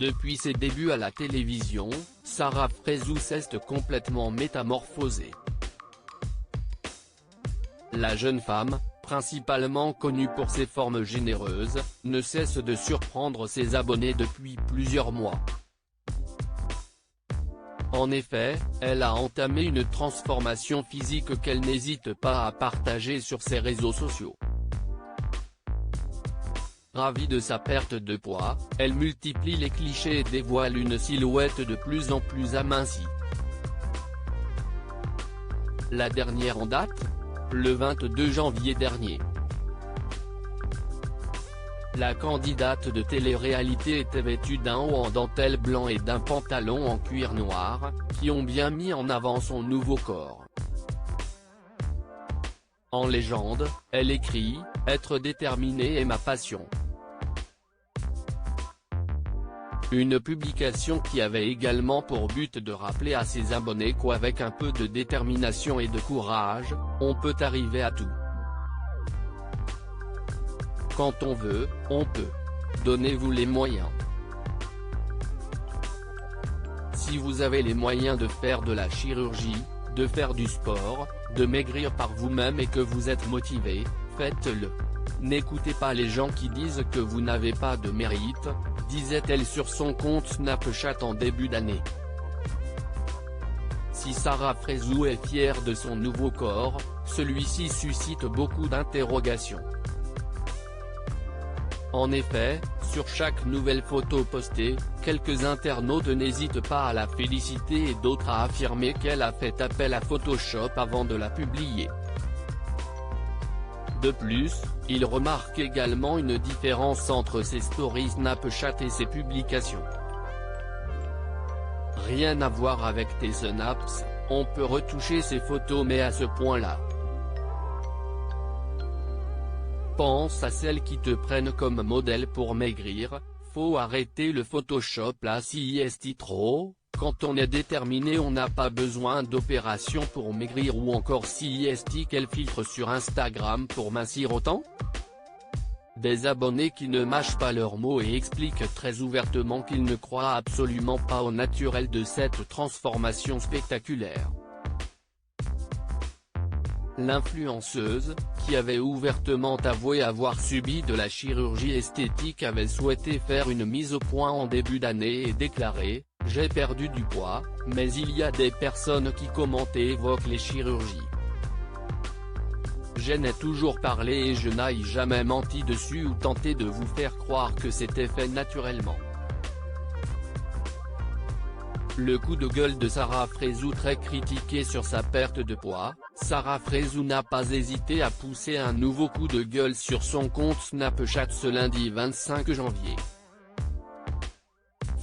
Depuis ses débuts à la télévision, Sarah Frézou s'est complètement métamorphosée. La jeune femme, principalement connue pour ses formes généreuses, ne cesse de surprendre ses abonnés depuis plusieurs mois. En effet, elle a entamé une transformation physique qu'elle n'hésite pas à partager sur ses réseaux sociaux. Ravie de sa perte de poids, elle multiplie les clichés et dévoile une silhouette de plus en plus amincie. La dernière en date ? Le 22 janvier dernier. La candidate de télé-réalité était vêtue d'un haut en dentelle blanc et d'un pantalon en cuir noir, qui ont bien mis en avant son nouveau corps. En légende, elle écrit « Être déterminée est ma passion ». Une publication qui avait également pour but de rappeler à ses abonnés qu'avec un peu de détermination et de courage, on peut arriver à tout. Quand on veut, on peut. Donnez-vous les moyens. Si vous avez les moyens de faire de la chirurgie, de faire du sport, de maigrir par vous-même et que vous êtes motivé, faites-le. N'écoutez pas les gens qui disent que vous n'avez pas de mérite, disait-elle sur son compte Snapchat en début d'année. Si Sarah Frézou est fière de son nouveau corps, celui-ci suscite beaucoup d'interrogations. En effet, sur chaque nouvelle photo postée, quelques internautes n'hésitent pas à la féliciter et d'autres à affirmer qu'elle a fait appel à Photoshop avant de la publier. De plus, ils remarquent également une différence entre ses stories Snapchat et ses publications. Rien à voir avec tes snaps, on peut retoucher ses photos mais à ce point-là. Pense à celles qui te prennent comme modèle pour maigrir, faut arrêter le Photoshop là si est trop. Quand on est déterminé on n'a pas besoin d'opération pour maigrir ou encore si est quel filtre sur Instagram pour mincir autant ? Des abonnés qui ne mâchent pas leurs mots et expliquent très ouvertement qu'ils ne croient absolument pas au naturel de cette transformation spectaculaire. L'influenceuse, qui avait ouvertement avoué avoir subi de la chirurgie esthétique avait souhaité faire une mise au point en début d'année et déclaré « J'ai perdu du poids, mais il y a des personnes qui commentent et évoquent les chirurgies. Je n'ai toujours parlé et je n'ai jamais menti dessus ou tenté de vous faire croire que c'était fait naturellement ». Le coup de gueule de Sarah Frézou très critiqué sur sa perte de poids, Sarah Frézou n'a pas hésité à pousser un nouveau coup de gueule sur son compte Snapchat ce lundi 25 janvier.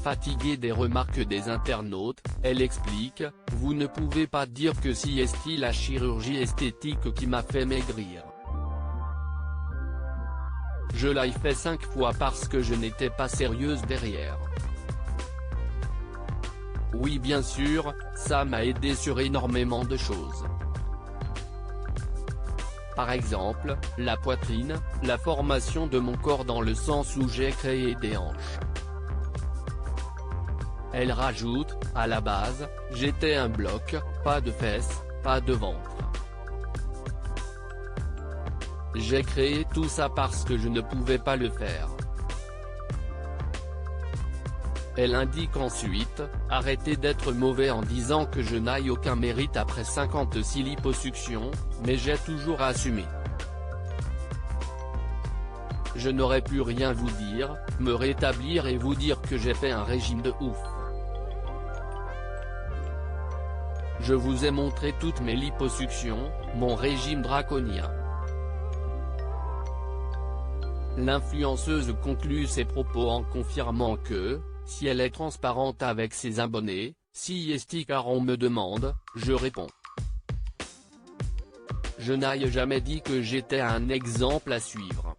Fatiguée des remarques des internautes, elle explique « Vous ne pouvez pas dire que si est la chirurgie esthétique qui m'a fait maigrir. Je l'ai fait 5 fois parce que je n'étais pas sérieuse derrière. Oui bien sûr, ça m'a aidé sur énormément de choses. Par exemple, la poitrine, la formation de mon corps dans le sens où j'ai créé des hanches. » Elle rajoute, à la base, j'étais un bloc, pas de fesses, pas de ventre. J'ai créé tout ça parce que je ne pouvais pas le faire. Elle indique ensuite, arrêtez d'être mauvais en disant que je n'ai aucun mérite après 56 liposuctions, mais j'ai toujours assumé. Je n'aurais pu rien vous dire, me rétablir et vous dire que j'ai fait un régime de ouf. Je vous ai montré toutes mes liposuctions, mon régime draconien. L'influenceuse conclut ses propos en confirmant que, si elle est transparente avec ses abonnés, si est car on me demande, je réponds. Je n'ai jamais dit que j'étais un exemple à suivre.